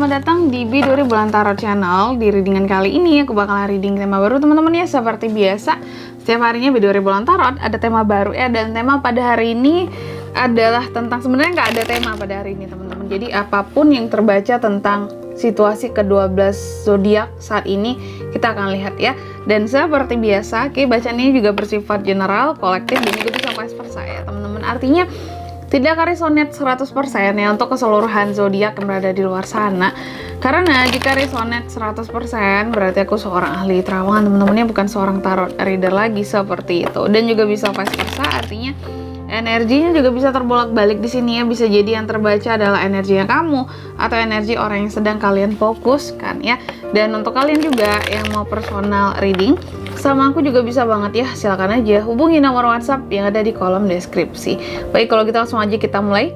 selamat datang di Biduri Bulan Tarot Channel. Di readingan kali ini aku bakalan reading tema baru teman-teman ya. Seperti biasa, setiap harinya Biduri Bulan Tarot ada tema baru ya. Dan tema pada hari ini adalah tentang, sebenarnya nggak ada tema pada hari ini teman-teman. Jadi apapun yang terbaca tentang situasi ke-12 zodiak saat ini kita akan lihat ya. Dan seperti biasa, bacaannya juga bersifat general, kolektif, dan juga bisa vice versa ya teman-teman. Artinya tidak resonate 100% ya untuk keseluruhan zodiak yang berada di luar sana. Karena jika resonate 100% berarti aku seorang ahli terawangan teman-temannya, bukan seorang tarot reader lagi seperti itu. Dan juga bisa vice versa, artinya energinya juga bisa terbolak-balik di sini ya. Bisa jadi yang terbaca adalah energinya kamu atau energi orang yang sedang kalian fokuskan ya. Dan untuk kalian juga yang mau personal reading sama aku juga bisa banget ya, silakan aja hubungi nomor WhatsApp yang ada di kolom deskripsi. Baik, kalau kita langsung aja kita mulai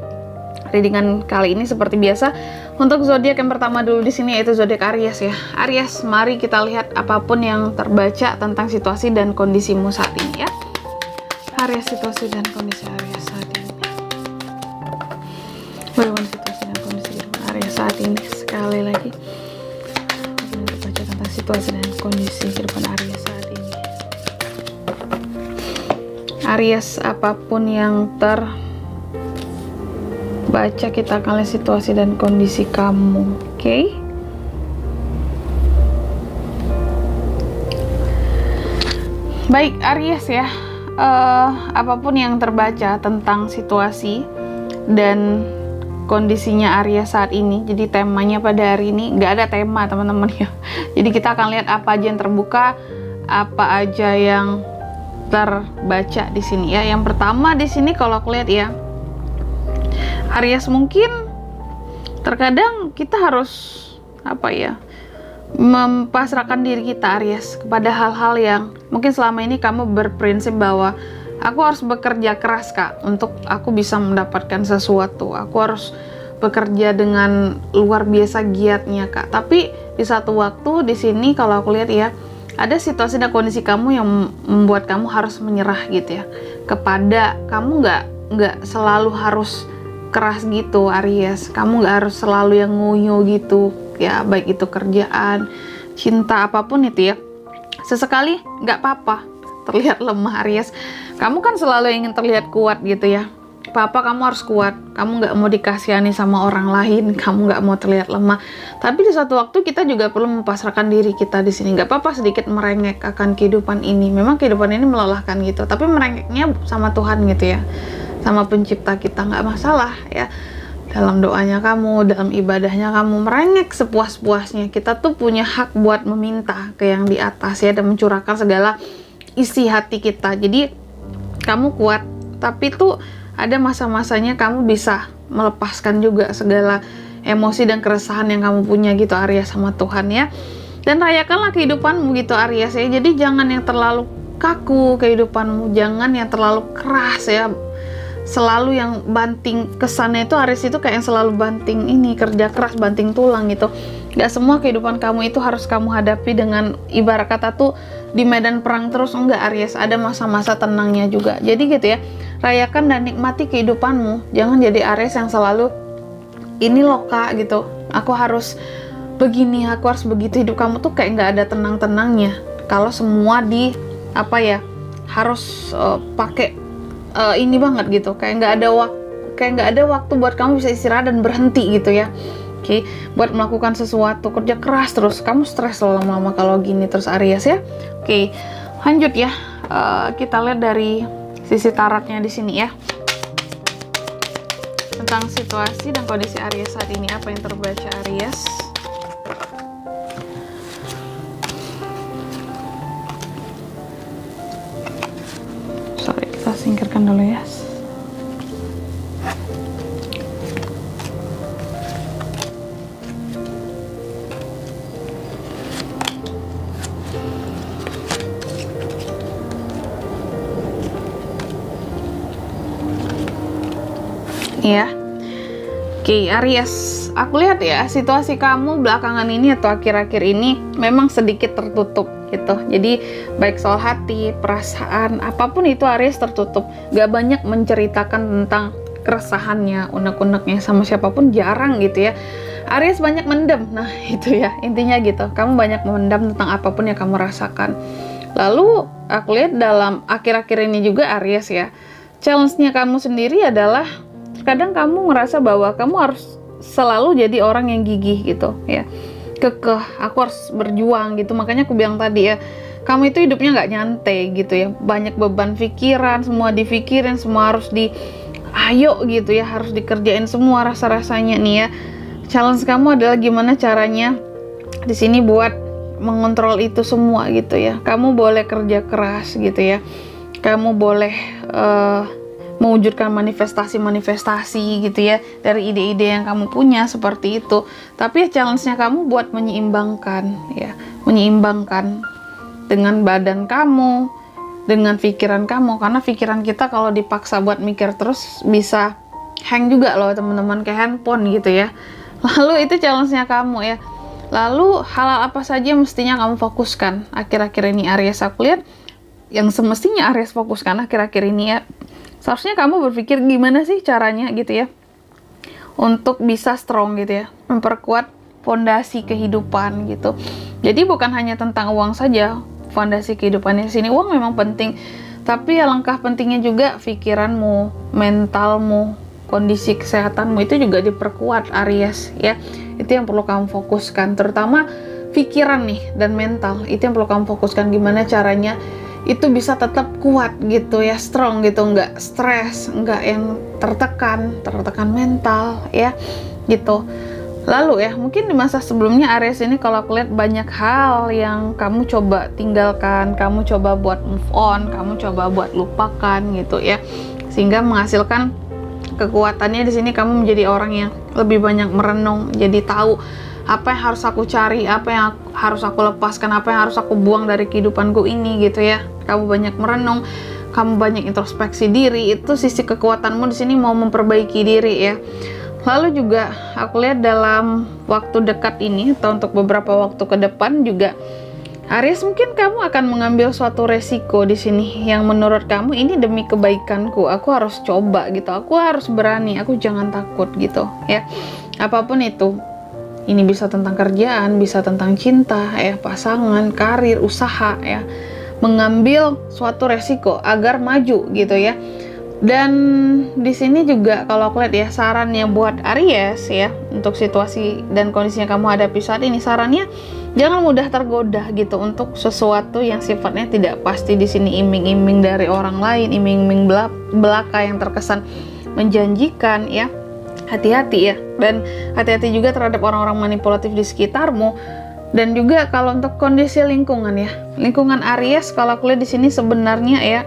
readingan kali ini seperti biasa. Untuk zodiak yang pertama dulu di sini yaitu zodiak Aries ya. Aries, mari kita lihat apapun yang terbaca tentang situasi dan kondisimu saat ini ya. Aries, situasi dan kondisi Aries saat ini. Bagaimana situasi dan kondisi Aries saat ini? Sekali lagi, terbaca tentang situasi dan kondisi kehidupan Aries saat ini. Aries, apapun yang terbaca kita akan lihat situasi dan kondisi kamu, oke? Baik Aries ya, apapun yang terbaca tentang situasi dan kondisinya Aries saat ini. Jadi temanya pada hari ini nggak ada tema teman-teman ya. Jadi kita akan lihat apa aja yang terbuka, apa aja yang terbaca di sini ya. Yang pertama di sini kalau aku lihat ya, Aries, mungkin terkadang kita harus apa ya, mempasrahkan diri kita Aries kepada hal-hal yang mungkin selama ini kamu berprinsip bahwa aku harus bekerja keras kak untuk aku bisa mendapatkan sesuatu, aku harus bekerja dengan luar biasa giatnya kak. Tapi di satu waktu di sini kalau aku lihat ya, ada situasi dan kondisi kamu yang membuat kamu harus menyerah gitu ya, kepada kamu nggak selalu harus keras gitu Aries. Kamu nggak harus selalu yang nguyu gitu ya, baik itu kerjaan, cinta, apapun itu ya. Sesekali nggak apa-apa terlihat lemah Aries. Kamu kan selalu ingin terlihat kuat gitu ya. Apa kamu harus kuat, kamu nggak mau dikasihani sama orang lain, kamu nggak mau terlihat lemah. Tapi di suatu waktu kita juga perlu mempasrahkan diri kita di sini. Nggak apa-apa sedikit merengek akan kehidupan ini. Memang kehidupan ini melelahkan gitu, tapi merengeknya sama Tuhan gitu ya, sama pencipta kita, nggak masalah ya. Dalam doanya kamu, dalam ibadahnya kamu merengek sepuas-puasnya. Kita tuh punya hak buat meminta ke yang di atas ya, dan mencurahkan segala isi hati kita. Jadi kamu kuat, tapi tuh ada masa-masanya kamu bisa melepaskan juga segala emosi dan keresahan yang kamu punya gitu Aries sama Tuhan ya. Dan rayakanlah kehidupanmu gitu Aries ya. Jadi jangan yang terlalu kaku kehidupanmu, jangan yang terlalu keras ya. Selalu yang banting kesannya itu Aries itu kayak yang selalu banting ini, kerja keras, banting tulang gitu. Gak semua kehidupan kamu itu harus kamu hadapi dengan ibarat kata tuh di medan perang terus, enggak Aries. Ada masa-masa tenangnya juga. Jadi gitu ya, rayakan dan nikmati kehidupanmu. Jangan jadi Aries yang selalu ini loh kak gitu, aku harus begini, aku harus begitu. Hidup kamu tuh kayak nggak ada tenang-tenangnya kalau semua di apa ya, harus pakai ini banget gitu, kayak nggak ada waktu buat kamu bisa istirahat dan berhenti gitu ya. Oke, buat melakukan sesuatu, kerja keras terus, kamu stres loh lama-lama kalau gini terus Aries ya. Oke, lanjut ya, kita lihat dari sisi tarotnya di sini ya, tentang situasi dan kondisi Aries saat ini. Apa yang terbaca Aries? Sorry, kita singkirkan dulu ya. Ya, oke Aries, aku lihat ya situasi kamu belakangan ini atau akhir-akhir ini memang sedikit tertutup gitu. Jadi baik soal hati, perasaan, apapun itu Aries tertutup. Gak banyak menceritakan tentang keresahannya, unek-uneknya sama siapapun jarang gitu ya. Aries banyak mendem, nah itu ya intinya gitu. Kamu banyak memendam tentang apapun yang kamu rasakan. Lalu aku lihat dalam akhir-akhir ini juga Aries ya, challenge-nya kamu sendiri adalah kadang kamu ngerasa bahwa kamu harus selalu jadi orang yang gigih gitu ya, kekeh, aku harus berjuang gitu. Makanya aku bilang tadi ya, kamu itu hidupnya nggak nyantai gitu ya, banyak beban pikiran, semua dipikirin, semua harus ayo gitu ya, harus dikerjain semua rasa-rasanya nih ya. Challenge kamu adalah gimana caranya di sini buat mengontrol itu semua gitu ya. Kamu boleh kerja keras gitu ya, kamu boleh mewujudkan manifestasi gitu ya dari ide-ide yang kamu punya seperti itu. Tapi challenge-nya kamu buat menyeimbangkan ya, menyeimbangkan dengan badan kamu, dengan pikiran kamu, karena pikiran kita kalau dipaksa buat mikir terus bisa hang juga loh teman-teman, kayak handphone gitu ya. Lalu itu challenge-nya kamu ya. Lalu hal apa saja mestinya kamu fokuskan akhir-akhir ini Aries? Aku lihat yang semestinya Aries fokuskan akhir-akhir ini ya, seharusnya kamu berpikir gimana sih caranya gitu ya untuk bisa strong gitu ya, memperkuat fondasi kehidupan gitu. Jadi bukan hanya tentang uang saja fondasi kehidupannya. Sini uang memang penting, tapi alangkah pentingnya juga pikiranmu, mentalmu, kondisi kesehatanmu itu juga diperkuat Aries ya. Itu yang perlu kamu fokuskan, terutama pikiran nih dan mental. Itu yang perlu kamu fokuskan, gimana caranya itu bisa tetap kuat gitu ya, strong gitu, nggak stres, nggak yang tertekan mental ya gitu. Lalu ya, mungkin di masa sebelumnya Aries ini kalau aku lihat banyak hal yang kamu coba tinggalkan, kamu coba buat move on, kamu coba buat lupakan gitu ya, sehingga menghasilkan kekuatannya di sini kamu menjadi orang yang lebih banyak merenung, jadi tahu apa yang harus aku cari, apa yang harus aku lepaskan, apa yang harus aku buang dari kehidupanku ini gitu ya. Kamu banyak merenung, kamu banyak introspeksi diri, itu sisi kekuatanmu di sini mau memperbaiki diri ya. Lalu juga aku lihat dalam waktu dekat ini atau untuk beberapa waktu ke depan juga Aries, mungkin kamu akan mengambil suatu resiko di sini yang menurut kamu ini demi kebaikanku, aku harus coba gitu, aku harus berani, aku jangan takut gitu ya. Apapun itu, ini bisa tentang kerjaan, bisa tentang cinta ya, pasangan, karir, usaha ya, mengambil suatu resiko agar maju gitu ya. Dan di sini juga kalau aku lihat ya, sarannya buat Aries ya, untuk situasi dan kondisi yang kamu hadapi saat ini, sarannya jangan mudah tergoda gitu untuk sesuatu yang sifatnya tidak pasti. Di sini iming-iming dari orang lain, iming-iming belaka yang terkesan menjanjikan ya. Hati-hati ya, dan hati-hati juga terhadap orang-orang manipulatif di sekitarmu. Dan juga kalau untuk kondisi lingkungan ya, lingkungan Aries kalau aku lihat di sini sebenarnya ya,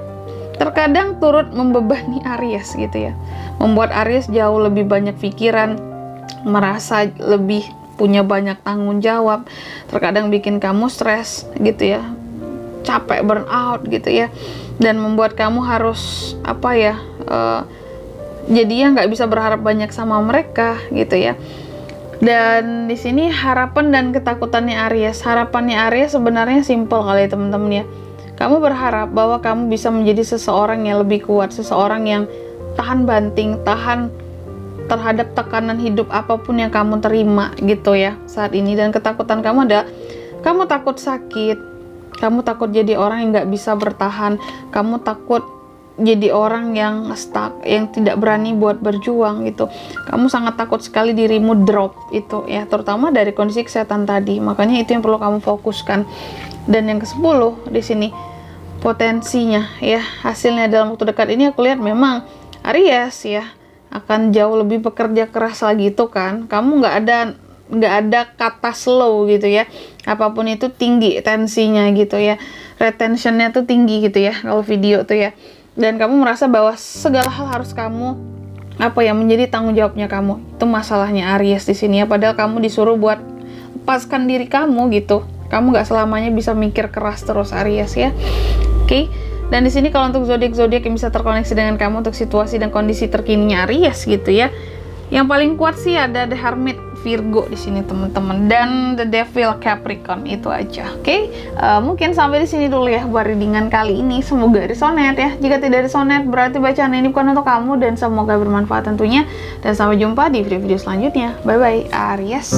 terkadang turut membebani Aries gitu ya, membuat Aries jauh lebih banyak pikiran, merasa lebih punya banyak tanggung jawab, terkadang bikin kamu stres gitu ya, capek, burn out gitu ya, dan membuat kamu harus apa ya, jadinya nggak bisa berharap banyak sama mereka gitu ya. Dan di sini harapan dan ketakutannya Aries, harapannya Aries sebenarnya simple kali ya teman-teman ya. Kamu berharap bahwa kamu bisa menjadi seseorang yang lebih kuat, seseorang yang tahan banting, tahan terhadap tekanan hidup apapun yang kamu terima gitu ya saat ini. Dan ketakutan kamu adalah kamu takut sakit, kamu takut jadi orang yang nggak bisa bertahan, kamu takut jadi orang yang stuck, yang tidak berani buat berjuang gitu. Kamu sangat takut sekali dirimu drop itu ya, terutama dari kondisi kesehatan tadi. Makanya itu yang perlu kamu fokuskan. Dan yang ke-10 di sini potensinya ya, hasilnya dalam waktu dekat ini aku lihat memang Aries ya akan jauh lebih bekerja keras lagi tuh kan. Kamu nggak ada kata slow gitu ya, apapun itu tinggi tensinya gitu ya, retentionnya tuh tinggi gitu ya kalau video tuh ya. Dan kamu merasa bahwa segala hal harus kamu menjadi tanggung jawabnya kamu. Itu masalahnya Aries di sini ya, padahal kamu disuruh buat lepaskan diri kamu gitu. Kamu nggak selamanya bisa mikir keras terus Aries ya. Oke. Dan di sini kalau untuk zodiak-zodiak yang bisa terkoneksi dengan kamu untuk situasi dan kondisi terkininya Aries gitu ya, yang paling kuat sih ada The Hermit, Virgo di sini teman-teman, dan The Devil Capricorn. Itu aja. Oke, mungkin sampai di sini dulu ya buat readingan kali ini. Semoga resonate ya. Jika tidak resonate berarti bacaan ini bukan untuk kamu, dan semoga bermanfaat tentunya. Dan sampai jumpa di video-video selanjutnya. Bye bye Aries.